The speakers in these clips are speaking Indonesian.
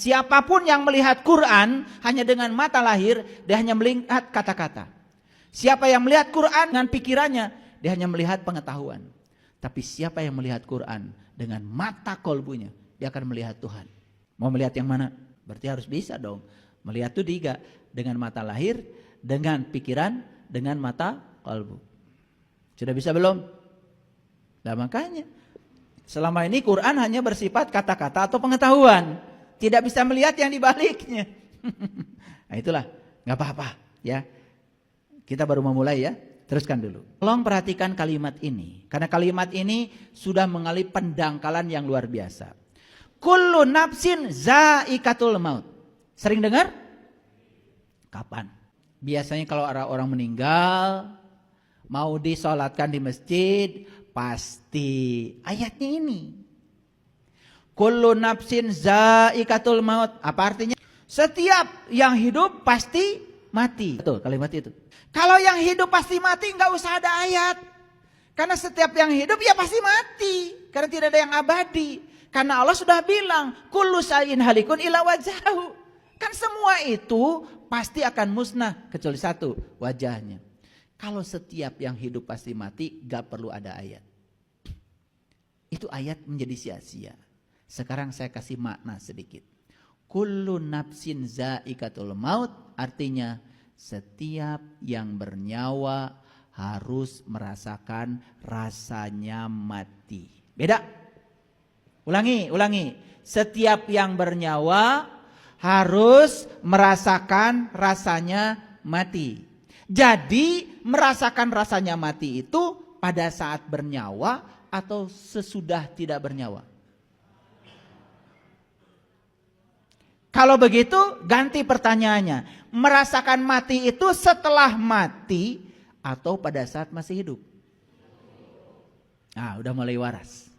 Siapapun yang melihat Quran hanya dengan mata lahir, dia hanya melihat kata-kata. Siapa yang melihat Quran dengan pikirannya, dia hanya melihat pengetahuan. Tapi siapa yang melihat Quran dengan mata kolbunya, dia akan melihat Tuhan. Mau melihat yang mana? Berarti harus bisa dong. Melihat itu 3, dengan mata lahir, dengan pikiran, dengan mata kolbu. Sudah bisa belum? Nah makanya selama ini Quran hanya bersifat kata-kata atau pengetahuan, tidak bisa melihat yang dibaliknya. Nah itulah, nggak apa-apa ya. Kita baru memulai ya, teruskan dulu. Tolong perhatikan kalimat ini, karena kalimat ini sudah mengalami pendangkalan yang luar biasa. Kullu nafsin zaikatul maut. Sering dengar? Kapan? Biasanya kalau orang meninggal, mau disolatkan di masjid, pasti ayatnya ini. Kullu nafsin zaikatul maut. Apa artinya? Setiap yang hidup pasti mati. Betul kalimat itu. Kalau yang hidup pasti mati, nggak usah ada ayat. Karena setiap yang hidup ya pasti mati. Karena tidak ada yang abadi. Karena Allah sudah bilang, kullu syai'in halikun illa wajhahu. Kan semua itu pasti akan musnah kecuali satu, wajahnya. Kalau setiap yang hidup pasti mati, nggak perlu ada ayat. Itu ayat menjadi sia-sia. Sekarang saya kasih makna sedikit. Kullu nafsin zaikatul maut, artinya setiap yang bernyawa harus merasakan rasanya mati. Beda. Ulangi. Setiap yang bernyawa harus merasakan rasanya mati. Jadi merasakan rasanya mati itu pada saat bernyawa atau sesudah tidak bernyawa? Kalau begitu ganti pertanyaannya. Merasakan mati itu setelah mati atau pada saat masih hidup? Nah, udah mulai waras.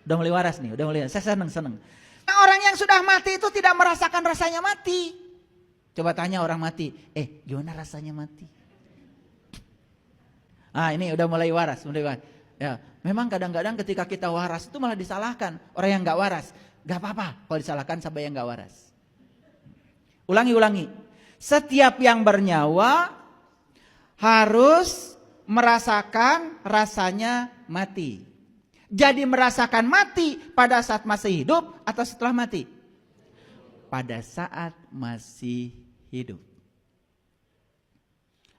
Udah mulai waras nih, Saya seneng. Nah, orang yang sudah mati itu tidak merasakan rasanya mati. Coba tanya orang mati, gimana rasanya mati? Ah, ini udah mulai waras. Ya, memang kadang-kadang ketika kita waras itu malah disalahkan orang yang nggak waras. Gak apa-apa kalau disalahkan sampai yang gak waras. Ulangi. Setiap yang bernyawa harus merasakan rasanya mati. Jadi merasakan mati pada saat masih hidup atau setelah mati? Pada saat masih hidup.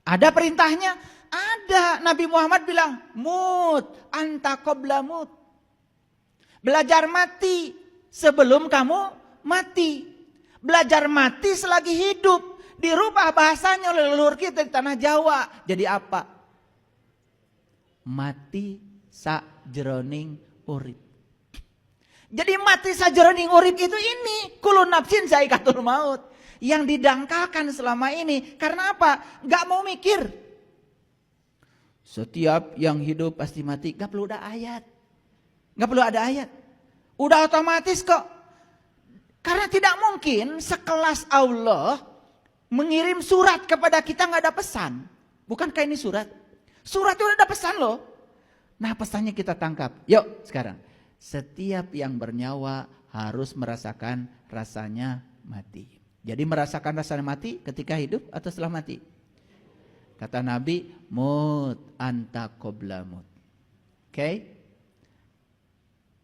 Ada perintahnya? Ada. Nabi Muhammad bilang, mut anta qabla mut. Belajar mati sebelum kamu mati. Belajar mati selagi hidup. Dirubah bahasanya oleh leluhur kita di tanah Jawa. Jadi apa? Mati sajroning urip. Jadi mati sajroning urip itu ini. Kullu nafsin zaikatul maut. Yang didangkalkan selama ini. Karena apa? Gak mau mikir. Setiap yang hidup pasti mati. Gak perlu ada ayat. Udah otomatis kok. Karena tidak mungkin sekelas Allah mengirim surat kepada kita nggak ada pesan. Bukankah ini surat? Surat itu ada pesan loh. Nah pesannya kita tangkap. Yuk sekarang. Setiap yang bernyawa harus merasakan rasanya mati. Jadi merasakan rasanya mati ketika hidup atau setelah mati? Kata Nabi, mut anta qabla mut. Oke?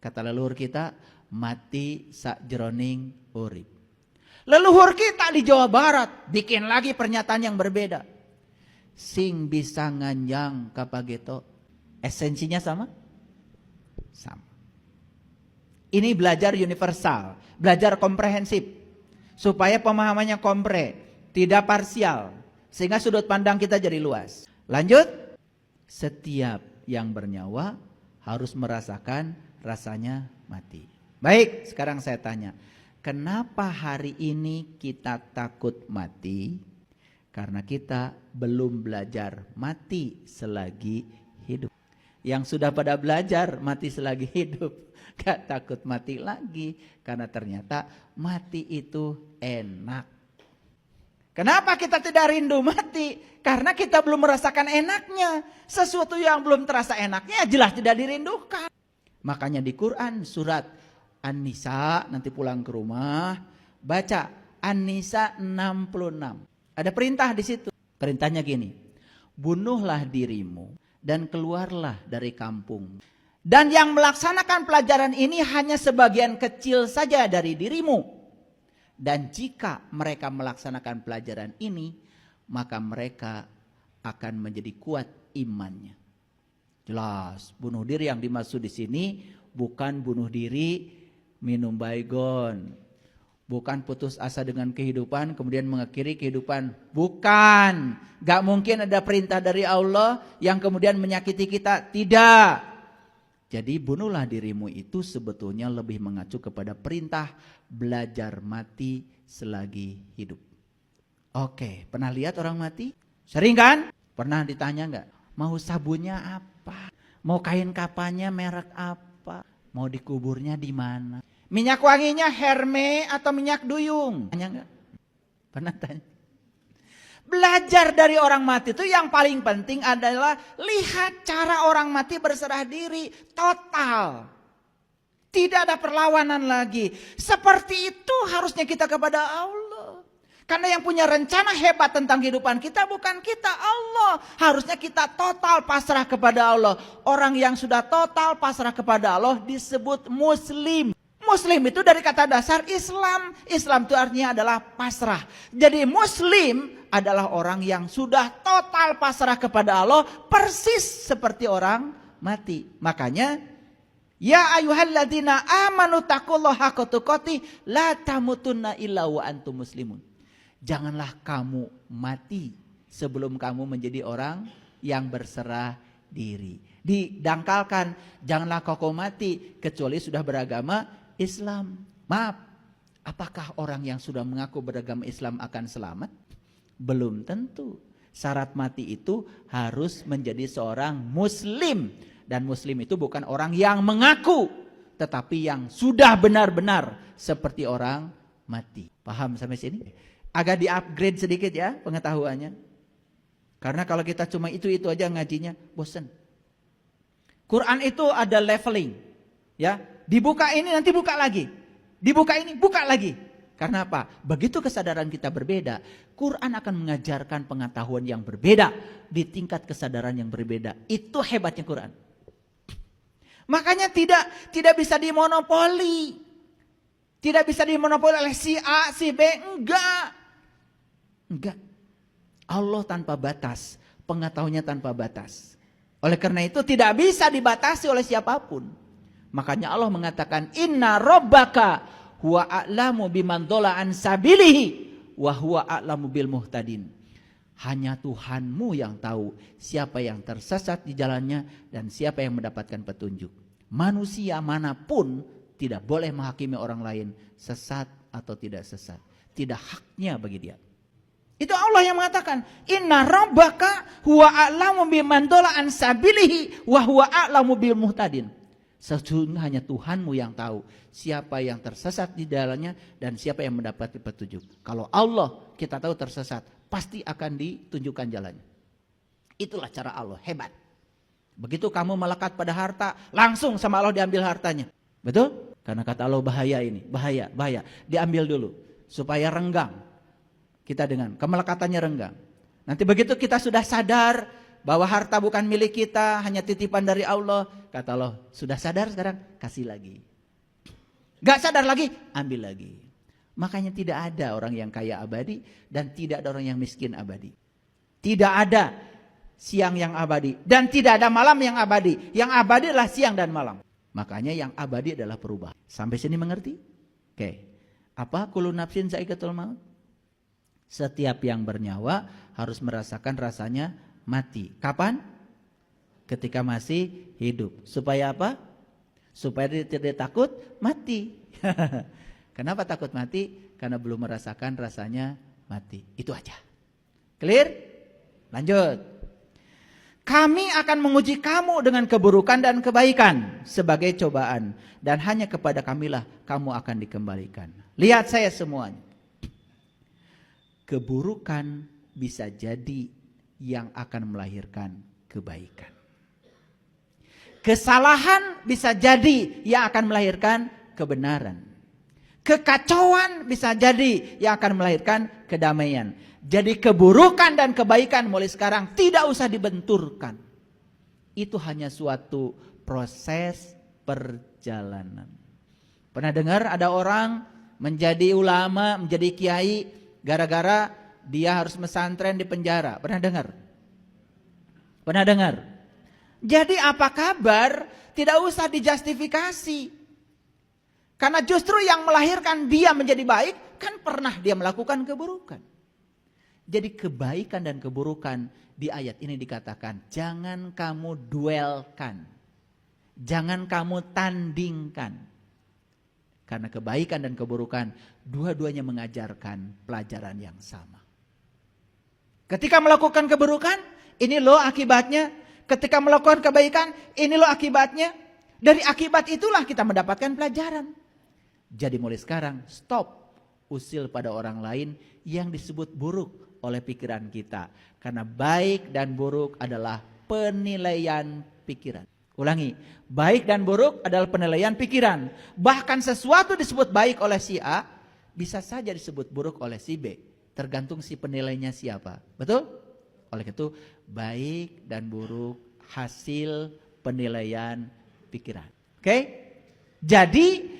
Kata leluhur kita, mati sakjroning urip. Leluhur kita di Jawa Barat bikin lagi pernyataan yang berbeda. Sing bisa nganjang kapageto. Esensinya sama? Sama. Ini belajar universal, belajar komprehensif. Supaya pemahamannya kompre, tidak parsial. Sehingga sudut pandang kita jadi luas. Lanjut. Setiap yang bernyawa harus merasakan rasanya mati. Baik, sekarang saya tanya. Kenapa hari ini kita takut mati? Karena kita belum belajar mati selagi hidup. Yang sudah pada belajar mati selagi hidup, gak takut mati lagi. Karena ternyata mati itu enak. Kenapa kita tidak rindu mati? Karena kita belum merasakan enaknya. Sesuatu yang belum terasa enaknya jelas tidak dirindukan. Makanya di Quran surat An-Nisa, nanti pulang ke rumah, baca An-Nisa 66. Ada perintah di situ. Perintahnya gini, bunuhlah dirimu dan keluarlah dari kampung. Dan yang melaksanakan pelajaran ini hanya sebagian kecil saja dari dirimu. Dan jika mereka melaksanakan pelajaran ini, maka mereka akan menjadi kuat imannya. Jelas, bunuh diri yang dimaksud di sini bukan bunuh diri minum baygon, bukan putus asa dengan kehidupan kemudian mengakhiri kehidupan, bukan. Gak mungkin ada perintah dari Allah yang kemudian menyakiti kita, tidak. Jadi bunuhlah dirimu itu sebetulnya lebih mengacu kepada perintah belajar mati selagi hidup. Oke, pernah lihat orang mati? Sering kan? Pernah ditanya gak? Mau sabunnya apa? Mau kain kapannya merek apa? Mau dikuburnya di mana? Minyak wanginya Hermes atau minyak duyung? Tanya enggak? Pernah tanya? Belajar dari orang mati itu yang paling penting adalah lihat cara orang mati berserah diri total. Tidak ada perlawanan lagi. Seperti itu harusnya kita kepada Allah. Karena yang punya rencana hebat tentang kehidupan kita bukan kita, Allah. Harusnya kita total pasrah kepada Allah. Orang yang sudah total pasrah kepada Allah disebut muslim. Muslim itu dari kata dasar Islam. Islam itu artinya adalah pasrah. Jadi muslim adalah orang yang sudah total pasrah kepada Allah, persis seperti orang mati. Makanya, ya ayyuhalladzina amanu taqullaha haqqa tuqatih la tamutunna illa wa antum muslimun. Janganlah kamu mati sebelum kamu menjadi orang yang berserah diri. Didangkalkan, janganlah kau mati kecuali sudah beragama Islam. Maaf, apakah orang yang sudah mengaku beragama Islam akan selamat? Belum tentu. Syarat mati itu harus menjadi seorang muslim. Dan muslim itu bukan orang yang mengaku, tetapi yang sudah benar-benar seperti orang mati. Paham sampai sini? Agak di-upgrade sedikit ya pengetahuannya. Karena kalau kita cuma itu aja ngajinya, bosan. Quran itu ada leveling. Ya, dibuka ini nanti buka lagi. Dibuka ini, buka lagi. Karena apa? Begitu kesadaran kita berbeda, Quran akan mengajarkan pengetahuan yang berbeda di tingkat kesadaran yang berbeda. Itu hebatnya Quran. Makanya tidak bisa dimonopoli. Tidak bisa dimonopoli oleh si A, si B, enggak. Allah tanpa batas, pengetahuannya tanpa batas. Oleh karena itu tidak bisa dibatasi oleh siapapun. Makanya Allah mengatakan inna rabbaka huwa a'lamu biman dhalla an sabilihi wa huwa a'lamu bil muhtadin. Hanya Tuhanmu yang tahu siapa yang tersesat di jalannya dan siapa yang mendapatkan petunjuk. Manusia manapun tidak boleh menghakimi orang lain sesat atau tidak sesat. Tidak haknya bagi dia. Itu Allah yang mengatakan inna rabbaka huwa a'lamu biman dhalla an sabilihi wa huwa a'lamu bil muhtadin. Sesungguhnya hanya Tuhanmu yang tahu siapa yang tersesat di dalamnya dan siapa yang mendapat petunjuk. Kalau Allah kita tahu tersesat, pasti akan ditunjukkan jalannya. Itulah cara Allah, hebat. Begitu kamu melekat pada harta, langsung sama Allah diambil hartanya. Betul? Karena kata Allah bahaya ini, bahaya. Diambil dulu supaya renggang. Kita dengan kemelekatannya renggang. Nanti begitu kita sudah sadar bahwa harta bukan milik kita, hanya titipan dari Allah. Kata Allah, sudah sadar sekarang? Kasih lagi. Gak sadar lagi? Ambil lagi. Makanya tidak ada orang yang kaya abadi dan tidak ada orang yang miskin abadi. Tidak ada siang yang abadi dan tidak ada malam yang abadi. Yang abadi adalah siang dan malam. Makanya yang abadi adalah perubahan. Sampai sini mengerti? Oke. Apa? Kullu nafsin za'iqatul maut. Setiap yang bernyawa harus merasakan rasanya mati. Kapan? Ketika masih hidup. Supaya apa? Supaya dia tidak takut mati. Kenapa takut mati? Karena belum merasakan rasanya mati. Itu aja. Clear? Lanjut. Kami akan menguji kamu dengan keburukan dan kebaikan sebagai cobaan. Dan hanya kepada kamilah kamu akan dikembalikan. Lihat saya semuanya. Keburukan bisa jadi yang akan melahirkan kebaikan. Kesalahan bisa jadi yang akan melahirkan kebenaran. Kekacauan bisa jadi yang akan melahirkan kedamaian. Jadi keburukan dan kebaikan mulai sekarang tidak usah dibenturkan. Itu hanya suatu proses perjalanan. Pernah dengar ada orang menjadi ulama, menjadi kiai, gara-gara dia harus mesantren di penjara. Pernah dengar? Pernah dengar? Jadi apa kabar? Tidak usah dijustifikasi. Karena justru yang melahirkan dia menjadi baik, kan pernah dia melakukan keburukan. Jadi kebaikan dan keburukan di ayat ini dikatakan, jangan kamu duelkan. Jangan kamu tandingkan. Karena kebaikan dan keburukan, dua-duanya mengajarkan pelajaran yang sama. Ketika melakukan keburukan, ini loh akibatnya. Ketika melakukan kebaikan, ini loh akibatnya. Dari akibat itulah kita mendapatkan pelajaran. Jadi mulai sekarang stop usil pada orang lain yang disebut buruk oleh pikiran kita. Karena baik dan buruk adalah penilaian pikiran. Ulangi, baik dan buruk adalah penilaian pikiran. Bahkan sesuatu disebut baik oleh si A, bisa saja disebut buruk oleh si B. Tergantung si penilainya siapa. Betul? Oleh itu, baik dan buruk hasil penilaian pikiran. Oke? Jadi,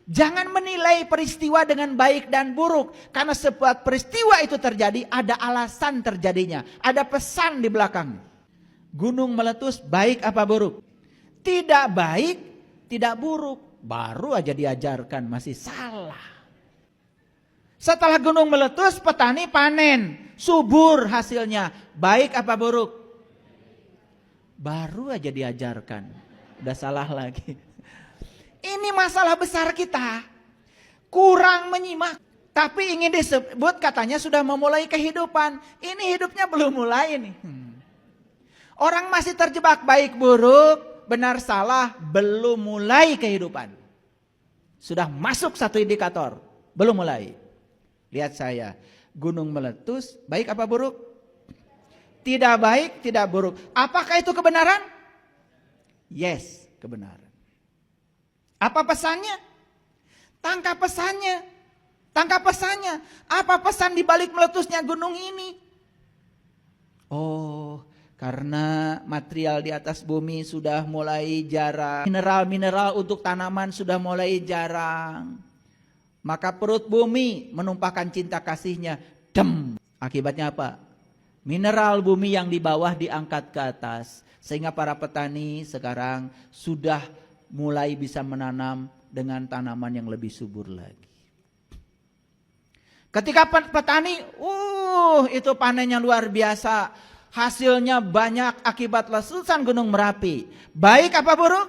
jangan menilai peristiwa dengan baik dan buruk. Karena sebuah peristiwa itu terjadi, ada alasan terjadinya. Ada pesan di belakangnya. Gunung meletus, baik apa buruk? Tidak baik, tidak buruk. Baru aja diajarkan, masih salah. Setelah gunung meletus, petani panen. Subur hasilnya. Baik apa buruk? Baru aja diajarkan. Udah salah lagi. Ini masalah besar kita. Kurang menyimak. Tapi ingin disebut katanya sudah memulai kehidupan. Ini hidupnya belum mulai nih. Orang masih terjebak baik buruk, benar salah, belum mulai kehidupan. Sudah masuk satu indikator, belum mulai. Lihat saya, gunung meletus, baik apa buruk? Tidak baik, tidak buruk. Apakah itu kebenaran? Yes, kebenaran. Apa pesannya? Tangkap pesannya. Tangkap pesannya. Apa pesan di balik meletusnya gunung ini? Oh, karena material di atas bumi sudah mulai jarang. Mineral-mineral untuk tanaman sudah mulai jarang. Maka perut bumi menumpahkan cinta kasihnya. Dem. Akibatnya apa? Mineral bumi yang di bawah diangkat ke atas. Sehingga para petani sekarang sudah mulai bisa menanam dengan tanaman yang lebih subur lagi. Ketika petani, itu panennya luar biasa. Hasilnya banyak akibat letusan Gunung Merapi. Baik apa buruk?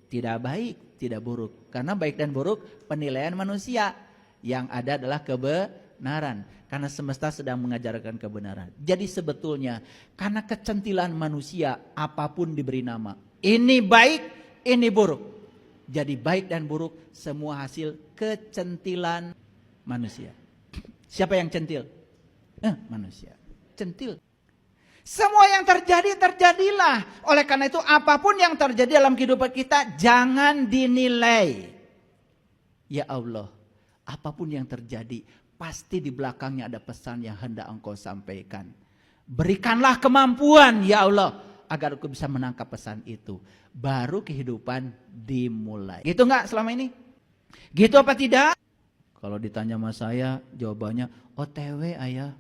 Tidak baik, tidak buruk. Karena baik dan buruk penilaian manusia. Yang ada adalah kebenaran. Karena semesta sedang mengajarkan kebenaran. Jadi sebetulnya karena kecentilan manusia apapun diberi nama. Ini baik, ini buruk. Jadi baik dan buruk semua hasil kecentilan manusia. Siapa yang centil? Manusia. Centil. Semua yang terjadi, terjadilah. Oleh karena itu apapun yang terjadi dalam kehidupan kita jangan dinilai. Ya Allah, apapun yang terjadi pasti di belakangnya ada pesan yang hendak Engkau sampaikan. Berikanlah kemampuan ya Allah agar aku bisa menangkap pesan itu. Baru kehidupan dimulai. Gitu enggak selama ini? Gitu apa tidak? Kalau ditanya sama saya, jawabannya OTW ayah.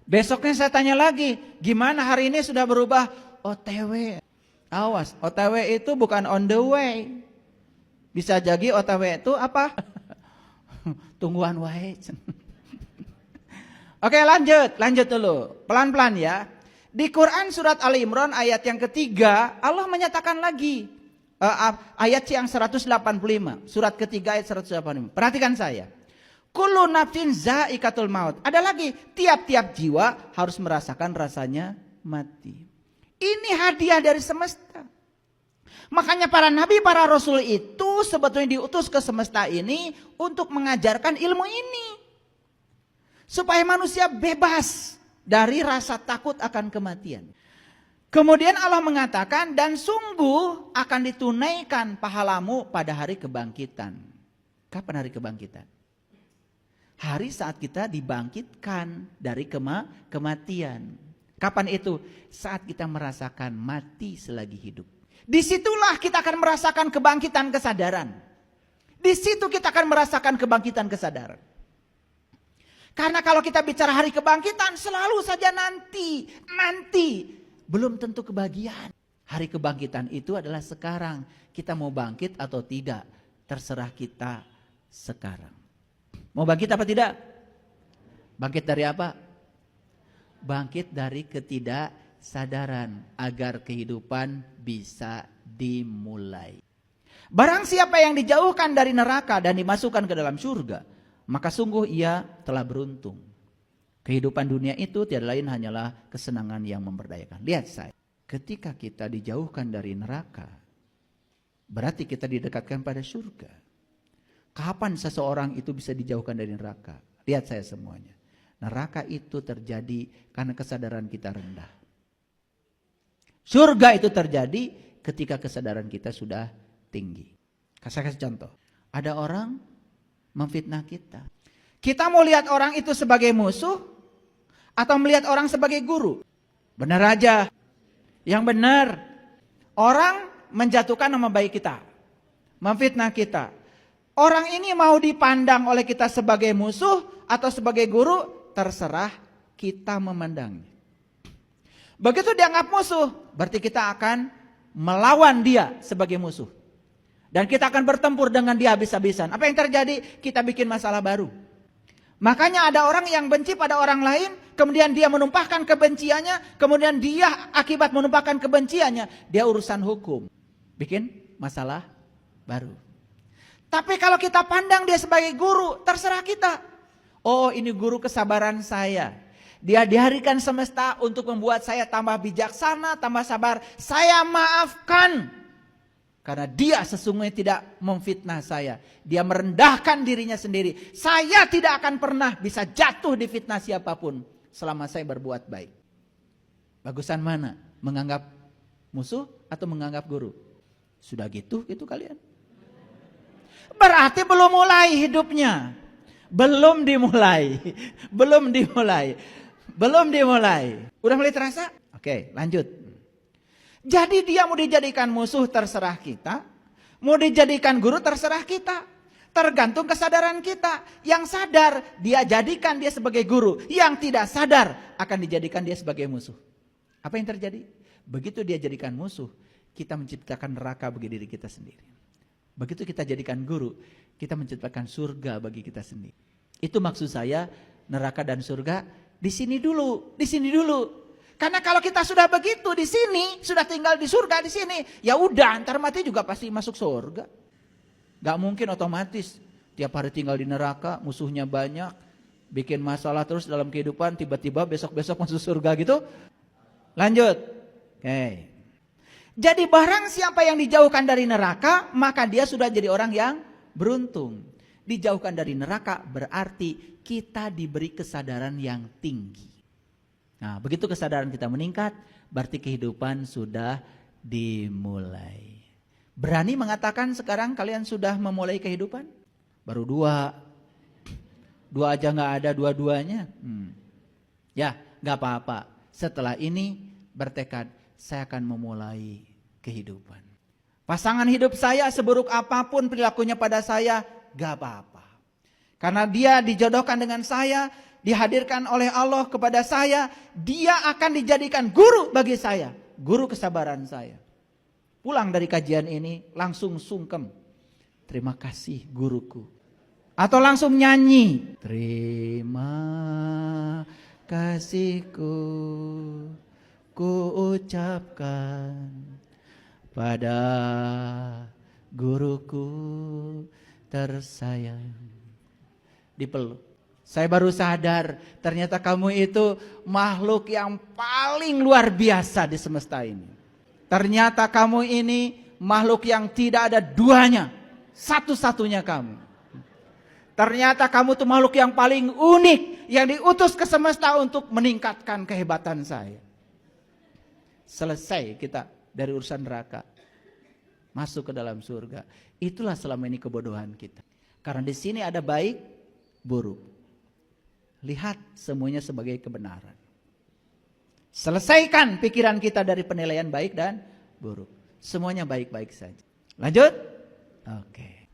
Besoknya saya tanya lagi, gimana hari ini sudah berubah? OTW. Awas, OTW itu bukan on the way. Bisa jadi OTW itu apa? Tungguan wae. Oke, lanjut dulu. Pelan-pelan ya. Di Quran surat Ali Imran ayat yang ketiga, Allah menyatakan lagi. Ayat yang 185. Surat ketiga ayat 185. Perhatikan saya. Kullu nafsin za'iqatul maut. Ada lagi, tiap-tiap jiwa harus merasakan rasanya mati. Ini hadiah dari semesta. Makanya para nabi, para rasul itu sebetulnya diutus ke semesta ini untuk mengajarkan ilmu ini. Supaya manusia bebas dari rasa takut akan kematian. Kemudian Allah mengatakan, dan sungguh akan ditunaikan pahalamu pada hari kebangkitan. Kapan hari kebangkitan? Hari saat kita dibangkitkan dari kematian. Kapan itu? Saat kita merasakan mati selagi hidup. Disitulah kita akan merasakan kebangkitan kesadaran. Di situ kita akan merasakan kebangkitan kesadaran. Karena kalau kita bicara hari kebangkitan selalu saja nanti. Belum tentu kebahagiaan. Hari kebangkitan itu adalah sekarang. Kita mau bangkit atau tidak, terserah kita sekarang. Mau bangkit apa tidak? Bangkit dari apa? Bangkit dari ketidaksadaran agar kehidupan bisa dimulai. Barang siapa yang dijauhkan dari neraka dan dimasukkan ke dalam surga, maka sungguh ia telah beruntung. Kehidupan dunia itu tiada lain hanyalah kesenangan yang memberdayakan. Lihat saya, ketika kita dijauhkan dari neraka, berarti kita didekatkan pada surga. Kapan seseorang itu bisa dijauhkan dari neraka? Lihat saya semuanya. Neraka itu terjadi karena kesadaran kita rendah. Surga itu terjadi ketika kesadaran kita sudah tinggi. Saya kasih contoh. Ada orang memfitnah kita. Kita mau lihat orang itu sebagai musuh atau melihat orang sebagai guru? Benar aja. Yang benar, orang menjatuhkan nama baik kita, memfitnah kita. Orang ini mau dipandang oleh kita sebagai musuh atau sebagai guru, terserah kita memandangnya. Begitu dianggap musuh, berarti kita akan melawan dia sebagai musuh. Dan kita akan bertempur dengan dia habis-habisan. Apa yang terjadi? Kita bikin masalah baru. Makanya ada orang yang benci pada orang lain, kemudian dia menumpahkan kebenciannya, kemudian dia akibat menumpahkan kebenciannya, dia urusan hukum. Bikin masalah baru. Tapi kalau kita pandang dia sebagai guru, terserah kita. Oh, ini guru kesabaran saya. Dia diharikan semesta untuk membuat saya tambah bijaksana, tambah sabar. Saya maafkan. Karena dia sesungguhnya tidak memfitnah saya. Dia merendahkan dirinya sendiri. Saya tidak akan pernah bisa jatuh di fitnah siapapun selama saya berbuat baik. Bagusan mana? Menganggap musuh atau menganggap guru? Sudah gitu kalian. Berarti belum mulai hidupnya. Belum dimulai. Udah mulai terasa? Oke, lanjut. Jadi dia mau dijadikan musuh terserah kita, mau dijadikan guru terserah kita. Tergantung kesadaran kita. Yang sadar dia jadikan dia sebagai guru, yang tidak sadar akan dijadikan dia sebagai musuh. Apa yang terjadi? Begitu dia jadikan musuh, kita menciptakan neraka bagi diri kita sendiri. Begitu kita jadikan guru, kita menciptakan surga bagi kita sendiri. Itu maksud saya, neraka dan surga di sini dulu. Karena kalau kita sudah begitu di sini, sudah tinggal di surga di sini, ya udah, ntar mati juga pasti masuk surga. Gak mungkin otomatis tiap hari tinggal di neraka, musuhnya banyak, bikin masalah terus dalam kehidupan, tiba-tiba besok-besok masuk surga gitu. Lanjut. Oke. Jadi barang siapa yang dijauhkan dari neraka, maka dia sudah jadi orang yang beruntung. Dijauhkan dari neraka berarti kita diberi kesadaran yang tinggi. Nah, begitu kesadaran kita meningkat, berarti kehidupan sudah dimulai. Berani mengatakan sekarang kalian sudah memulai kehidupan? Baru dua aja gak ada dua-duanya. Ya, gak apa-apa. Setelah ini bertekad, saya akan memulai kehidupan. Pasangan hidup saya seburuk apapun perilakunya pada saya, gak apa-apa. Karena dia dijodohkan dengan saya, dihadirkan oleh Allah kepada saya, dia akan dijadikan guru bagi saya, guru kesabaran saya. Pulang dari kajian ini langsung sungkem, terima kasih guruku. Atau langsung nyanyi, terima kasihku ku ucapkan pada guruku tersayang. Dipeluk. Saya baru sadar ternyata kamu itu makhluk yang paling luar biasa di semesta ini. Ternyata kamu ini makhluk yang tidak ada duanya, satu-satunya kamu. Ternyata kamu tuh makhluk yang paling unik, yang diutus ke semesta untuk meningkatkan kehebatan saya. Selesai kita dari urusan neraka, masuk ke dalam surga. Itulah selama ini kebodohan kita. Karena di sini ada baik, buruk. Lihat semuanya sebagai kebenaran. Selesaikan pikiran kita dari penilaian baik dan buruk. Semuanya baik-baik saja. Lanjut? Oke.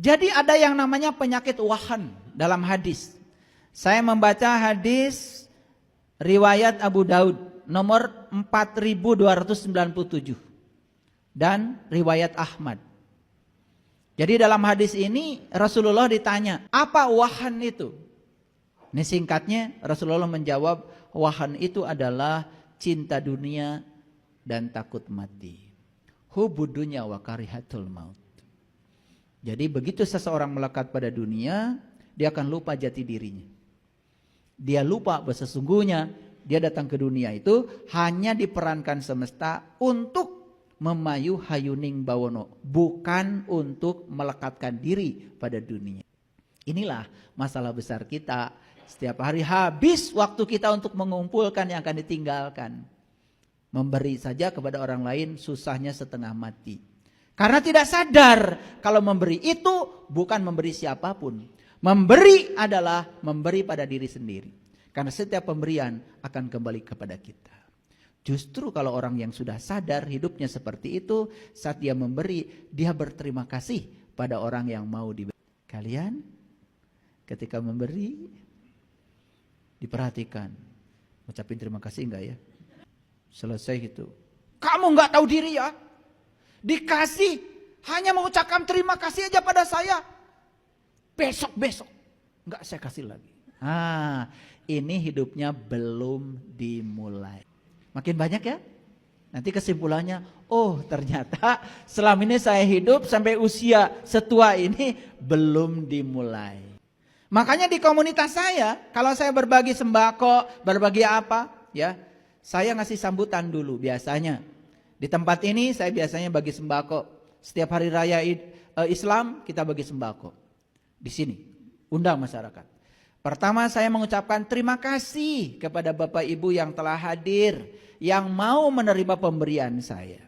Jadi ada yang namanya penyakit wahan dalam hadis. Saya membaca hadis riwayat Abu Daud nomor 4297 dan riwayat Ahmad. Jadi dalam hadis ini Rasulullah ditanya, apa wahan itu? Ini singkatnya Rasulullah menjawab, wahan itu adalah cinta dunia dan takut mati. Hubud dunya wa karihatul maut. Jadi begitu seseorang melekat pada dunia, dia akan lupa jati dirinya. Dia lupa bahwa sesungguhnya dia datang ke dunia itu hanya diperankan semesta untuk memayu hayuning bawono, bukan untuk melekatkan diri pada dunia. Inilah masalah besar kita. Setiap hari habis waktu kita untuk mengumpulkan yang akan ditinggalkan. Memberi saja kepada orang lain susahnya setengah mati. Karena tidak sadar kalau memberi itu bukan memberi siapapun. Memberi adalah memberi pada diri sendiri. Karena setiap pemberian akan kembali kepada kita. Justru kalau orang yang sudah sadar hidupnya seperti itu, saat dia memberi, dia berterima kasih pada orang yang mau diberi. Kalian ketika memberi, diperhatikan. Ucapin terima kasih enggak ya? Selesai itu. Kamu enggak tahu diri ya? Dikasih, hanya mengucapkan terima kasih aja pada saya. Besok-besok, enggak saya kasih lagi. Ini hidupnya belum dimulai. Makin banyak ya? Nanti kesimpulannya, oh ternyata selama ini saya hidup sampai usia setua ini belum dimulai. Makanya di komunitas saya, kalau saya berbagi sembako, berbagi apa, ya, saya ngasih sambutan dulu biasanya. Di tempat ini saya biasanya bagi sembako. Setiap hari raya Islam kita bagi sembako. Di sini, undang masyarakat. Pertama saya mengucapkan terima kasih kepada Bapak Ibu yang telah hadir, yang mau menerima pemberian saya.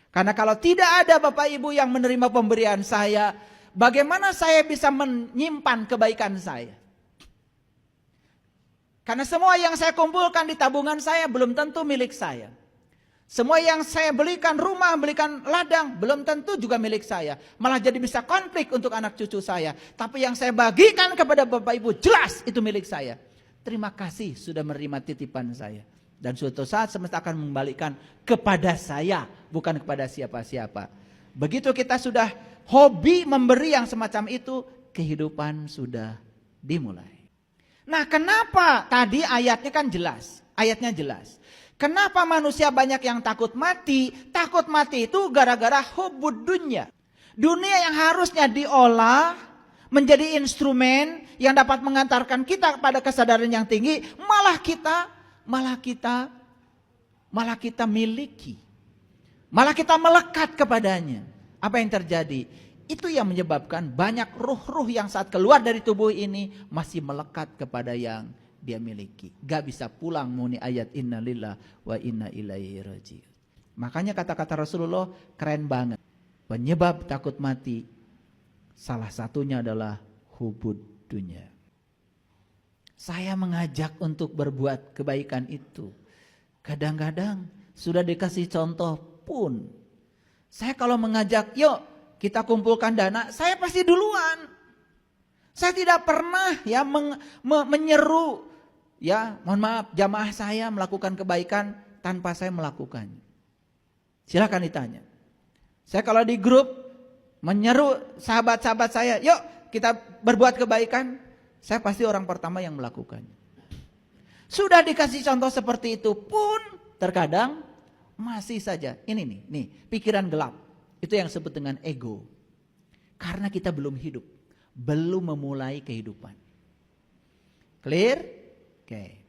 Karena kalau tidak ada Bapak Ibu yang menerima pemberian saya, bagaimana saya bisa menyimpan kebaikan saya? Karena semua yang saya kumpulkan di tabungan saya belum tentu milik saya. Semua yang saya belikan rumah, belikan ladang, belum tentu juga milik saya. Malah jadi bisa konflik untuk anak cucu saya. Tapi yang saya bagikan kepada Bapak Ibu jelas itu milik saya. Terima kasih sudah menerima titipan saya. Dan suatu saat semesta akan mengembalikan kepada saya, bukan kepada siapa-siapa. Begitu kita sudah hobi memberi yang semacam itu, kehidupan sudah dimulai. Nah, kenapa tadi ayatnya kan jelas? Ayatnya jelas. Kenapa manusia banyak yang takut mati? Takut mati itu gara-gara hubud dunya. Dunia yang harusnya diolah menjadi instrumen yang dapat mengantarkan kita pada kesadaran yang tinggi, malah kita miliki. Malah kita melekat kepadanya. Apa yang terjadi? Itu yang menyebabkan banyak ruh-ruh yang saat keluar dari tubuh ini masih melekat kepada yang dia miliki. Gak bisa pulang muni ayat inna lillah wa inna ilaihi raji'un. Makanya kata-kata Rasulullah keren banget. Penyebab takut mati salah satunya adalah hubud dunya. Saya mengajak untuk berbuat kebaikan itu. Kadang-kadang sudah dikasih contoh pun. Saya kalau mengajak, yuk kita kumpulkan dana, saya pasti duluan. Saya tidak pernah ya menyeru, ya mohon maaf, jamaah saya melakukan kebaikan tanpa saya melakukannya. Silakan ditanya. Saya kalau di grup menyeru sahabat-sahabat saya, yuk kita berbuat kebaikan, saya pasti orang pertama yang melakukannya. Sudah dikasih contoh seperti itu pun terkadang masih saja. Ini nih, pikiran gelap. Itu yang disebut dengan ego. Karena kita belum hidup, belum memulai kehidupan. Clear? Oke.